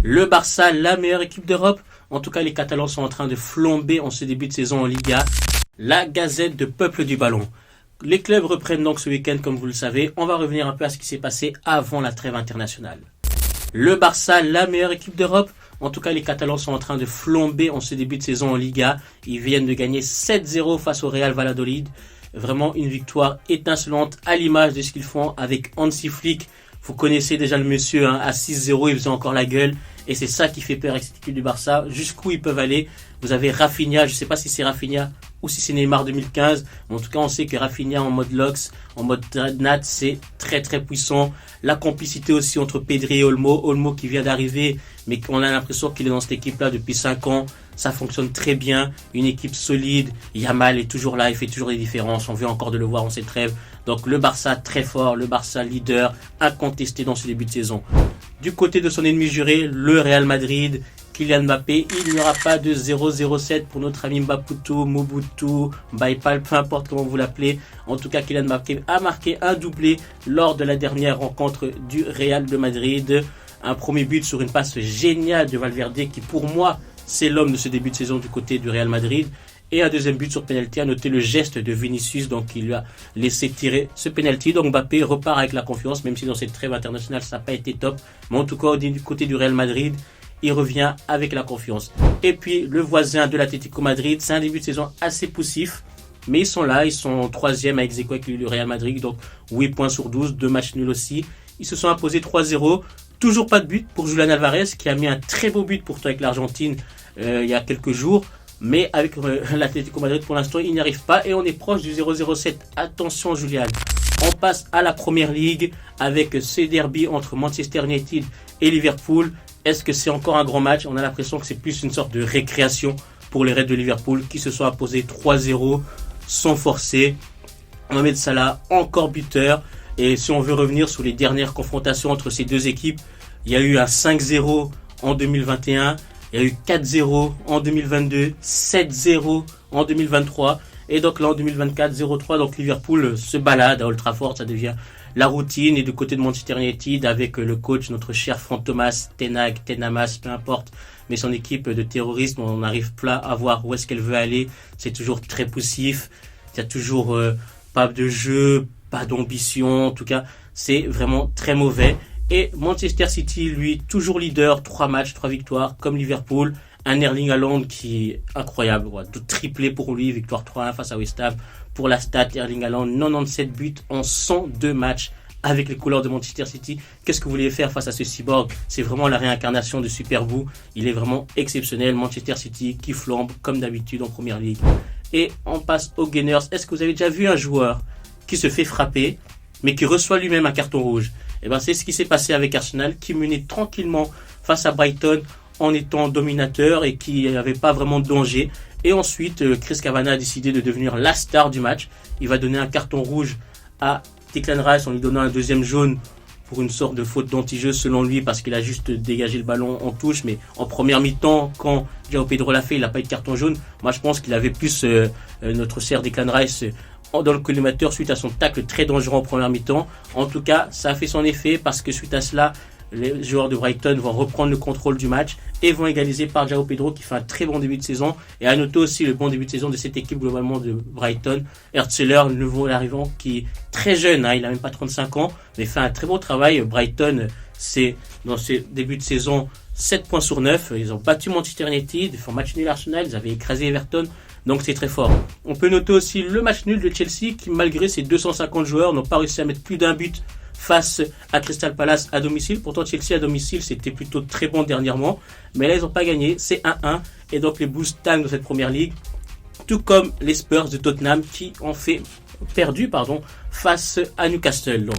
Le Barça, la meilleure équipe d'Europe. En tout cas, les Catalans sont en train de flamber en ce début de saison en Liga. La Gazette de Peuple du Ballon. Les clubs reprennent donc ce week-end, comme vous le savez. On va revenir un peu à ce qui s'est passé avant la trêve internationale. Le Barça, la meilleure équipe d'Europe. En tout cas, les Catalans sont en train de flamber en ce début de saison en Liga. Ils viennent de gagner 7-0 face au Real Valladolid. Vraiment une victoire étincelante à l'image de ce qu'ils font avec Hansi Flick. Vous connaissez déjà le monsieur, à 6-0, il faisait encore la gueule. Et c'est ça qui fait peur avec cette équipe du Barça. Jusqu'où ils peuvent aller. Vous avez Rafinha, je ne sais pas si c'est Rafinha ou si c'est Neymar 2015. Mais en tout cas, on sait que Rafinha en mode Lox, en mode Dreadnought, c'est très très puissant. La complicité aussi entre Pedri et Olmo. Olmo qui vient d'arriver, mais on a l'impression qu'il est dans cette équipe-là depuis 5 ans. Ça fonctionne très bien. Une équipe solide. Yamal est toujours là, il fait toujours des différences. On vient encore de le voir en cette trêve. Donc le Barça très fort, le Barça leader, incontesté dans ce début de saison. Du côté de son ennemi juré, le Real Madrid, Kylian Mbappé, il n'y aura pas de 0-0-7 pour notre ami Mbaputo, Mobutu, Baipal, peu importe comment vous l'appelez. En tout cas, Kylian Mbappé a marqué un doublé lors de la dernière rencontre du Real de Madrid. Un premier but sur une passe géniale de Valverde qui pour moi, c'est l'homme de ce début de saison du côté du Real Madrid. Et un deuxième but sur penalty, à noter le geste de Vinicius, donc il lui a laissé tirer ce penalty. Donc Mbappé repart avec la confiance, même si dans cette trêve internationale ça n'a pas été top. Mais en tout cas, du côté du Real Madrid, il revient avec la confiance. Et puis le voisin de l'Atlético Madrid, c'est un début de saison assez poussif. Mais ils sont là, ils sont troisième avec Zeko avec le Real Madrid, donc 8 points sur 12, 2 matchs nuls aussi. Ils se sont imposés 3-0. Toujours pas de but pour Julian Alvarez, qui a mis un très beau but pourtant avec l'Argentine il y a quelques jours. Mais avec l'Atlético Madrid, pour l'instant, il n'y arrive pas. Et on est proche du 0-0-7. Attention, Julian. On passe à la Première Ligue avec ce derby entre Manchester United et Liverpool. Est-ce que c'est encore un grand match? On a l'impression que c'est plus une sorte de récréation pour les Reds de Liverpool qui se sont imposés 3-0 sans forcer. Mohamed Salah, encore buteur. Et si on veut revenir sur les dernières confrontations entre ces deux équipes, il y a eu un 5-0 en 2021. Il y a eu 4-0 en 2022, 7-0 en 2023 et donc là en 2024, 0-3. Donc Liverpool se balade à Old Trafford, ça devient la routine. Et du côté de Manchester United avec le coach, notre cher Franck Thomas, Ten Hag, Tenamas, peu importe, mais son équipe de terroristes, on n'arrive pas à voir où est-ce qu'elle veut aller. C'est toujours très poussif, il y a toujours pas de jeu, pas d'ambition, en tout cas c'est vraiment très mauvais. Et Manchester City, lui, toujours leader, 3 matchs, 3 victoires, comme Liverpool. Un Erling Haaland qui est incroyable, de triplé pour lui, victoire 3-1 face à West Ham. Pour la stat, Erling Haaland, 97 buts en 102 matchs avec les couleurs de Manchester City. Qu'est-ce que vous voulez faire face à ce cyborg? C'est vraiment la réincarnation de Superbou. Il est vraiment exceptionnel. Manchester City qui flambe, comme d'habitude, en Première Ligue. Et on passe aux Gunners. Est-ce que vous avez déjà vu un joueur qui se fait frapper, mais qui reçoit lui-même un carton rouge? Et ben c'est ce qui s'est passé avec Arsenal, qui menait tranquillement face à Brighton en étant dominateur et qui n'avait pas vraiment de danger. Et ensuite, Chris Kavanagh a décidé de devenir la star du match. Il va donner un carton rouge à Declan Rice en lui donnant un deuxième jaune pour une sorte de faute d'anti-jeu selon lui, parce qu'il a juste dégagé le ballon en touche. Mais en première mi-temps, quand João Pedro l'a fait, il n'a pas eu de carton jaune. Moi, je pense qu'il avait plus notre cher Declan Rice dans le collimateur suite à son tacle très dangereux en première mi-temps. En tout cas, ça a fait son effet parce que suite à cela, les joueurs de Brighton vont reprendre le contrôle du match et vont égaliser par João Pedro qui fait un très bon début de saison. Et à noter aussi le bon début de saison de cette équipe globalement de Brighton. Ertzeler, le nouveau arrivant qui est très jeune, il n'a même pas 35 ans, mais fait un très bon travail. Brighton, c'est dans ce début de saison 7 points sur 9. Ils ont battu Manchester United, ils font match nul Arsenal, ils avaient écrasé Everton. Donc c'est très fort. On peut noter aussi le match nul de Chelsea qui, malgré ses 250 joueurs, n'ont pas réussi à mettre plus d'un but face à Crystal Palace à domicile. Pourtant Chelsea à domicile c'était plutôt très bon dernièrement. Mais là ils n'ont pas gagné, c'est 1-1. Et donc les Blues stagnent dans cette Première Ligue. Tout comme les Spurs de Tottenham qui ont perdu face à Newcastle. Donc,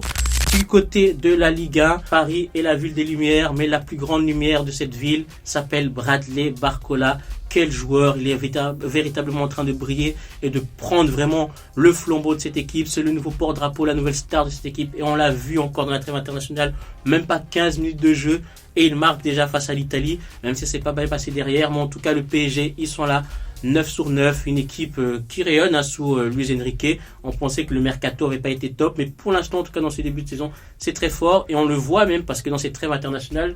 du côté de la Ligue 1, Paris est la ville des lumières, mais la plus grande lumière de cette ville s'appelle Bradley Barcola. Quel joueur, il est véritablement en train de briller et de prendre vraiment le flambeau de cette équipe. C'est le nouveau porte-drapeau, la nouvelle star de cette équipe. Et on l'a vu encore dans la trêve internationale, même pas 15 minutes de jeu. Et il marque déjà face à l'Italie, même si c'est pas bien passé derrière. Mais en tout cas, le PSG, ils sont là. 9 sur 9, une équipe qui rayonne sous Luis Enrique. On pensait que le mercato n'avait pas été top, mais pour l'instant, en tout cas dans ce début de saison, c'est très fort. Et on le voit même parce que dans cette trêve internationale,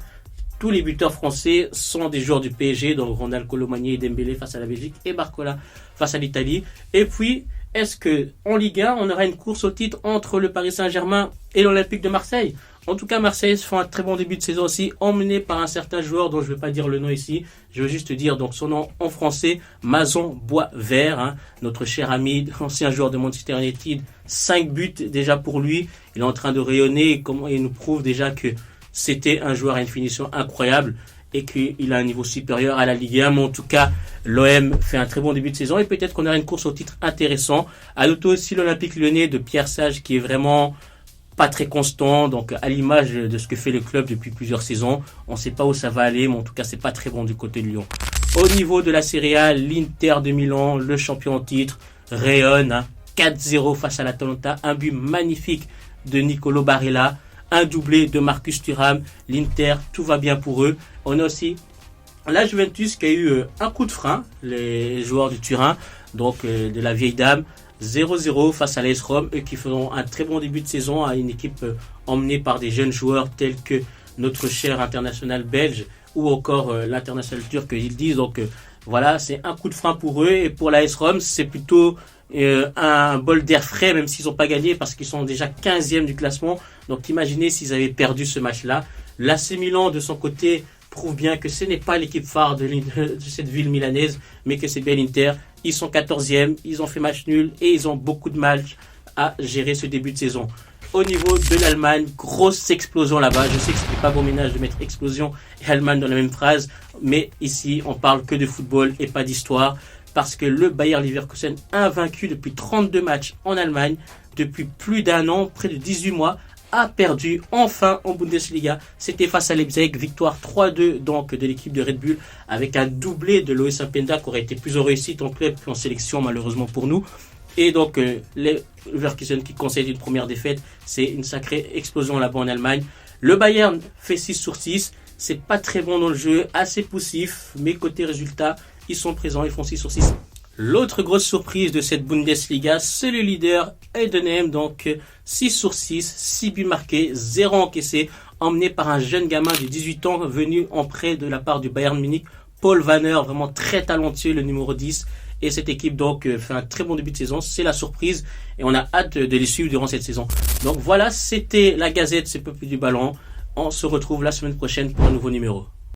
tous les buteurs français sont des joueurs du PSG, donc Ronald Colomani et Dembélé face à la Belgique et Barcola face à l'Italie. Et puis, est-ce que en Ligue 1, on aura une course au titre entre le Paris Saint-Germain et l'Olympique de Marseille? En tout cas, Marseille font un très bon début de saison aussi, emmené par un certain joueur dont je ne vais pas dire le nom ici. Je veux juste dire donc son nom en français, Mason Boisvert, hein, notre cher ami, ancien joueur de Manchester United. 5 buts déjà pour lui. Il est en train de rayonner et il nous prouve déjà que c'était un joueur à une finition incroyable et qu'il a un niveau supérieur à la Ligue 1. Mais en tout cas, l'OM fait un très bon début de saison et peut-être qu'on aura une course au titre intéressant. À l'auto aussi l'Olympique Lyonnais de Pierre Sage qui est vraiment pas très constant, donc à l'image de ce que fait le club depuis plusieurs saisons. On ne sait pas où ça va aller, mais en tout cas, c'est pas très bon du côté de Lyon. Au niveau de la Serie A, l'Inter de Milan, le champion en titre, rayonne, hein, 4-0 face à l'Atalanta, un but magnifique de Nicolo Barella, un doublé de Marcus Thuram. L'Inter, tout va bien pour eux. On a aussi la Juventus qui a eu un coup de frein, les joueurs du Turin, donc de la vieille dame. 0-0 face à l'AS Rome, eux qui feront un très bon début de saison à une équipe emmenée par des jeunes joueurs tels que notre cher international belge ou encore l'international turc Yildiz. Donc voilà, c'est un coup de frein pour eux et pour l'AS Rome, c'est plutôt un bol d'air frais même s'ils n'ont pas gagné parce qu'ils sont déjà 15e du classement. Donc imaginez s'ils avaient perdu ce match-là. L'AC Milan de son côté prouve bien que ce n'est pas l'équipe phare de cette ville milanaise, mais que c'est bien l'Inter. Ils sont 14e, ils ont fait match nul et ils ont beaucoup de mal à gérer ce début de saison. Au niveau de l'Allemagne, grosse explosion là-bas. Je sais que ce n'est pas bon ménage de mettre explosion et Allemagne dans la même phrase, mais ici on parle que de football et pas d'histoire parce que le Bayer Leverkusen, invaincu depuis 32 matchs en Allemagne, depuis plus d'un an, près de 18 mois, a perdu enfin en Bundesliga. C'était face à Leipzig, victoire 3-2 donc de l'équipe de Red Bull avec un doublé de Loïs Openda qui aurait été plus en réussite en club qu'en sélection malheureusement pour nous. Et donc les Leverkusen qui concèdent une première défaite, c'est une sacrée explosion là-bas en Allemagne. Le Bayern fait 6 sur 6, c'est pas très bon dans le jeu, assez poussif, mais côté résultat, ils sont présents, ils font 6 sur 6. L'autre grosse surprise de cette Bundesliga, c'est le leader Heidenheim, donc 6 sur 6, 6 buts marqués, 0 encaissé, emmené par un jeune gamin de 18 ans venu en prêt de la part du Bayern Munich, Paul Wanner, vraiment très talentueux, le numéro 10. Et cette équipe donc fait un très bon début de saison, c'est la surprise et on a hâte de les suivre durant cette saison. Donc voilà, c'était la Gazette, c'est Peuple du Ballon. On se retrouve la semaine prochaine pour un nouveau numéro.